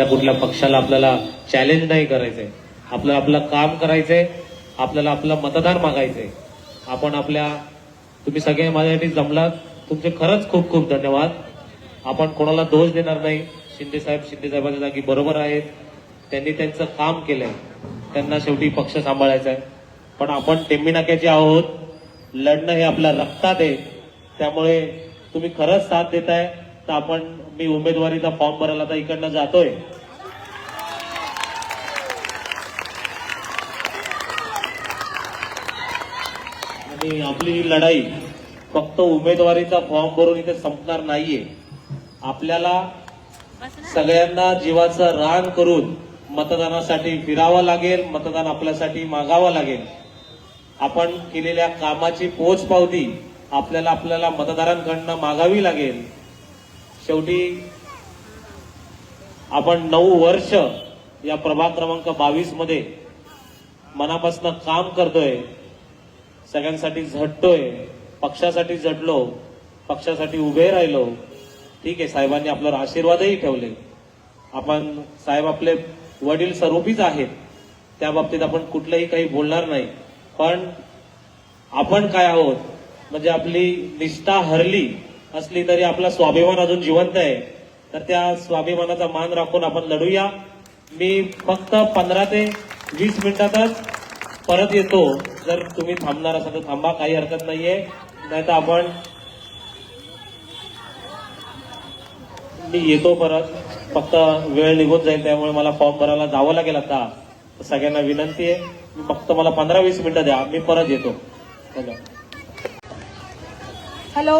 कुठल्या पक्षाला आपल्याला चॅलेंज नाही करायचंय, आपल्याला आपलं काम करायचंय, आपल्याला आपलं मतदान मागायचंय. आपण तुम्ही सगळे माझ्यासाठी जमलात, तुमचे खरंच खूप खूप धन्यवाद. आपण कोणाला दोष देणार नाही. शिंदे साहेबांच्या जागी बरोबर आहेत, त्यांनी त्यांचं काम केलंय, त्यांना शेवटी पक्ष सांभाळायचा आहे. पण आपण टेंबीनाक्याचे आहोत, लढणं हे आपल्या रक्तात आहे. त्यामुळे तुम्ही खरंच साथ देताय तर मी उमेदवारीचा फॉर्म भरायला आता इकडनं जातोय. आणि आपली लढाई फक्त उमेदवारीचा फॉर्म भरून इथे संपणार नाहीये. आपल्याला सगळ्यांना जीवाचं रान करून मतदानासाठी फिरावं लागेल, मतदान आपल्यासाठी मागावं लागेल. आपण केलेल्या कामाची पोचपावती आपल्याला मतदारांकडनं मागावी लागेल. शेवटी आपण 9 वर्ष या प्रभाग क्रमांक 22 मध्ये मनापासून काम करतोय, सगळ्यांसाठी झटतोय, पक्षासाठी झटलो, पक्षासाठी उभे राहिलो. ठीक आहे, साहेबांनी आपल्यावर आशीर्वादही ठेवले. साहेब आपले वडील स्वरूपीच आहेत, त्या बाबतीत आपण कुठलंही काही बोलणार नाही. पण आपण काय आहोत, म्हणजे आपली निष्ठा हरली असली तरी आपला स्वाभिमान अजून जिवंत आहे. तर त्या स्वाभिमानाचा मान राखून आपण लढूया. मी फक्त 15 ते 20 मिनिटातच परत येतो. जर तुम्ही थांबणार असाल तर थांबा, काही हरकत नाहीये. नाही तर मी येतो परत, फक्त वेळ निघून जाईल, त्यामुळे मला फॉर्म भरायला जावं लागेल. आता सगळ्यांना विनंती आहे, फक्त मला 15-20 मिनिटं द्या, मी परत येतो. हॅलो,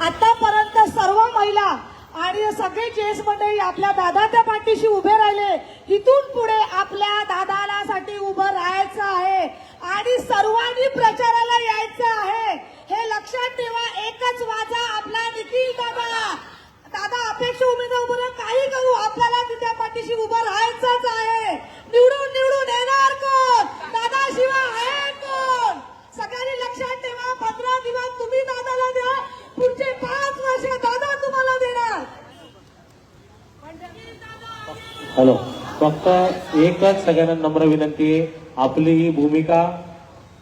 आतापर्यंत सर्व महिला आणि सगळे जेस मंडळी आपल्या दादाच्या पाठीशी उभे राहिले. इथून पुढे आपल्या दादाला साठी उभं राहायचं आहे आणि सर्वांनी प्रचाराला यायचं आहे. हे लक्षात ठेवा. एकच वाजा आपला निखिल दादा. दादा अपेक्षा उमेदवार काही करू, आपल्याला तिच्या पाठीशी उभं राहायचंच आहे. निवडून येणार कोण? दादा शिवाय आहे कोण? सगळ्यांनी लक्षात ठेवा. 15 दिवस तुम्ही दादाला द्या, पुढचे 5 वर्ष दादा तुम्हाला देणार. हॅलो, फक्त एकच सगळ्यांना नम्र विनंती आहे, आपली ही भूमिका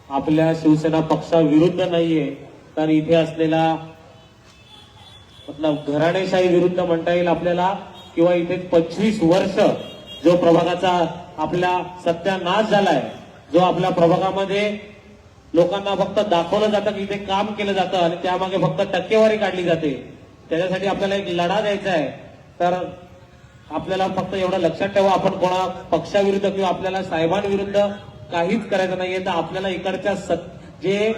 आपल्या शिवसेना पक्षाविरुद्ध नाहीये, तर इथे असलेला घराणेशाही विरुद्ध म्हणता येईल आपल्याला, किंवा इथे 25 वर्ष जो प्रभागाचा आपला सत्यानाश झालाय, जो आपल्या प्रभागामध्ये लोकांना फक्त दाखवलं जातं की इथे काम केलं जातं आणि त्यामागे फक्त टक्केवारी काढली जाते, त्याच्यासाठी आपल्याला एक लढा द्यायचा आहे. तर आपल्याला फक्त एवढं लक्षात ठेवा, आपण कोणा पक्षाविरुद्ध किंवा आपल्याला साहेबांविरुद्ध काहीच करायचं नाहीये. तर आपल्याला इकडच्या जे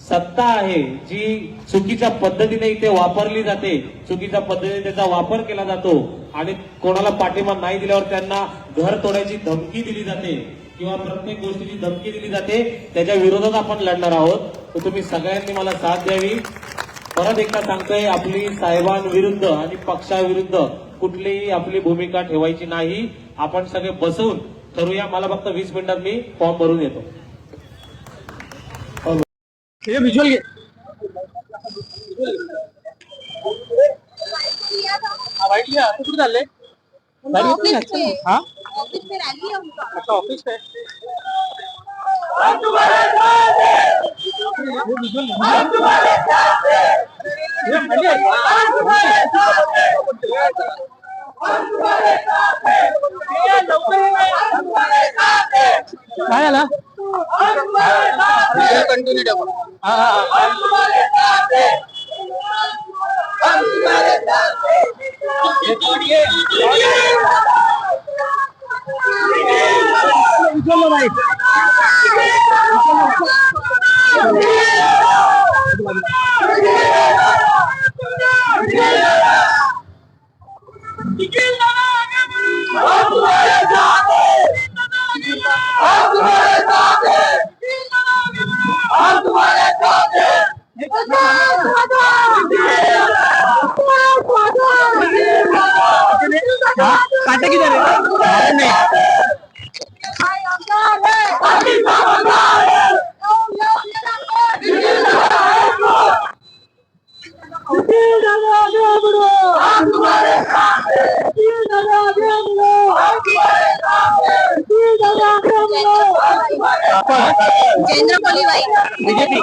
सत्ता आहे, जी चुकीच्या पद्धतीने इथे वापरली जाते, चुकीच्या पद्धतीने त्याचा वापर केला जातो आणि कोणाला पाठिंबा नाही दिल्यावर त्यांना घर तोडायची धमकी दिली जाते किंवा प्रत्येक गोष्टीची धमकी दिली जाते, त्याच्या विरोधात आपण लढणार आहोत. तर तुम्ही सगळ्यांनी मला साथ द्यावी. परत एकदा सांगतोय, आपली साहेबांविरुद्ध आणि पक्षाविरुद्ध कुठलीही आपली भूमिका ठेवायची नाही. आपण सगळे बसून ठरवूया. मला फक्त 20 मिनिटात मी फॉर्म भरून येतो. हे विज्युअल घे. वाईट लिहा. तू कुठे चालले? हाँ ऑफिस में रैली है उनका. अच्छा ऑफिस पे. काय झालं? कंटिन्यू ठेवा. काटे किधर है? नहीं तुम्हारे साथ हैं। जयेंद्र कोलीबाई बीजेपी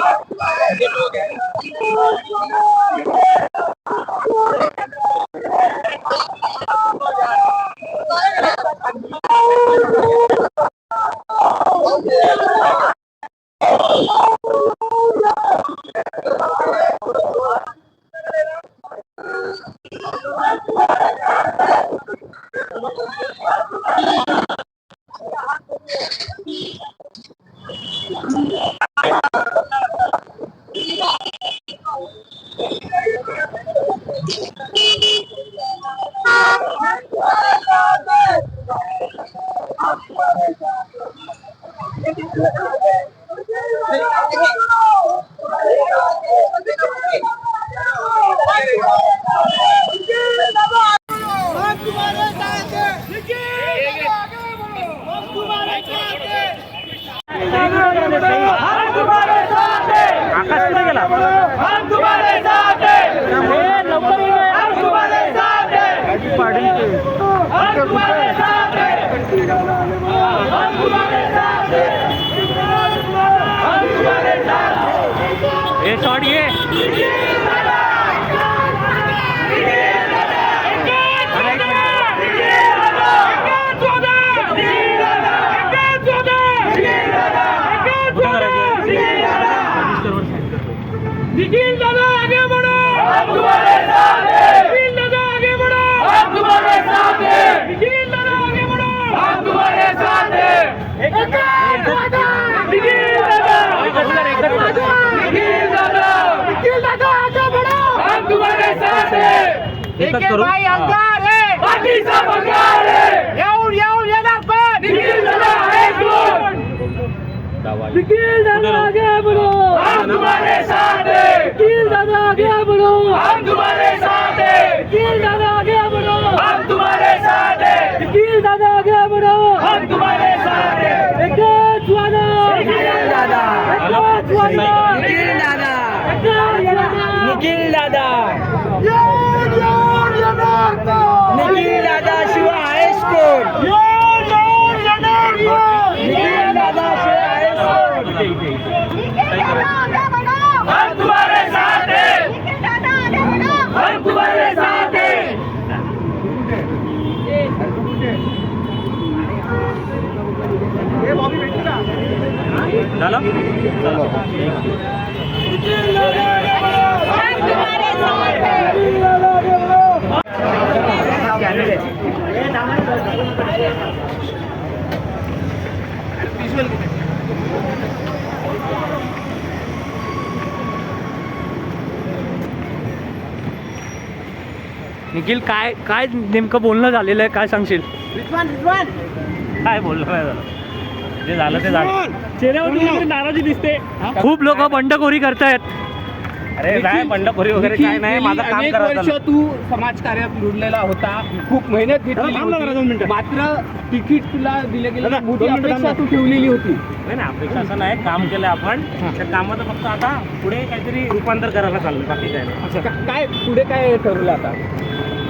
शॉट घे निखिल दादा आगे बढ़ो, हम तुम्हारे साथ हैं। निखिल दादा आगे बढ़ो, हम तुम्हारे साथ हैं। निखिल दादा आगे बढ़ो, हम तुम्हारे साथ हैं। निखिल दादा, निखिल दादा, निखिल दादा आगे बढ़ो, हम तुम्हारे साथ हैं। निखिल भाई अंगार है, बाकी सब अंगार है। येऊन येणार पण निखिल दादा आहे कोण? निखिल दादा आगे बढ़ो, हम तुम्हारे साथ हैं। निखिल दादा आगे बढ़ो, हम तुम्हारे साथ हैं। निखिल दादा आगे बढ़ो, हम तुम्हारे साथ हैं। निखिल दादा आगे बढ़ो, हम तुम्हारे साथ हैं। एकच वादा, निखिल दादा, एकच वादा, निखिल दादा, एकच वादा, निखिल दादा, निखिल दादा शिवाय आहेस कोण? निखिल दादा शिवाय आहेस कोण? हम तुम्हारे साथ हैं, हम तुम्हारे साथ हैं। झालं निखिल काय काय नेमकं बोलणं झालेलं आहे, काय सांगशील? काय बोललो नाही झालं जे झालं ते झालं चेहऱ्यावर नाराजी दिसते. खूप लोक बंडखोरी करतायत. अरे नाही बंडखोरी वगैरे काय नाही माझं काम अनेक करायचं वर्ष तू समाजकार्यात रुळलेला होता, खूप मेहनत घेतली होती. मात्र तिकीट तुला दिलं गेलं, मोठी अपेक्षा तू ठेवलेली होती. नाही ना अपेक्षा असं नाही काम केलं आपण त्या कामाचं फक्त आता पुढे काहीतरी रूपांतर करायला चाललं बाकी काय नाही काय पुढे काय ठरवलं आता?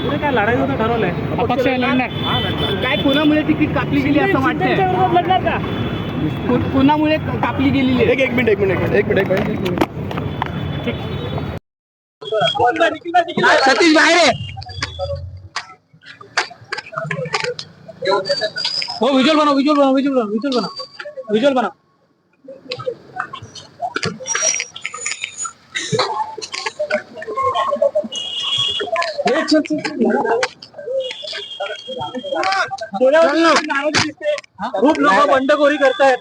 पुढे काय लढायचं ठरवलंय अपक्ष लढणार. हा लढणार काय कोणामुळे तिकीट कापली गेली असं वाटतंय? लढणार का? कोणामुळे कापली गेलेली आहे? एक मिनिट सतीश बाहेर आहे. हो विज्युअल बना. खूप लोक बंडखोरी करतायत.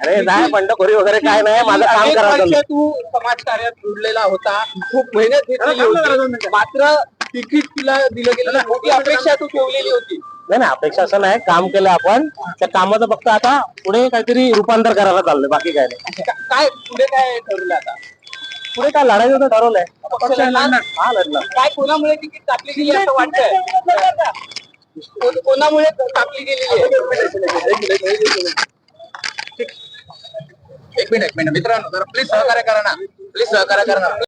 अरे नाही बंडखोरी वगैरे काय नाही माझं काम अनेक करायचं वर्ष तू समाजकार्यात रुळलेला होता, खूप मेहनत घेतलेली होती. मात्र तिकीट तुला दिलं गेलं, मोठी अपेक्षा तू ठेवलेली होती. नाही ना अपेक्षा असं नाही काम केलं आपण त्या कामाचं फक्त आता पुढे काहीतरी रूपांतर करायला चाललंय बाकी काय नाही काय पुढे काय ठरवलं आता? पुढे काय लढायचं ठरवलंय अपक्ष लढणार. हा लढणार काय कोणामुळे तिकीट कापली गेली असं वाटतंय? कोणामुळे कापली गेलेली आहे? एक मिनिट मित्रांनो, जरा प्लीज सहकार्य करा ना, प्लीज सहकार्य करा ना.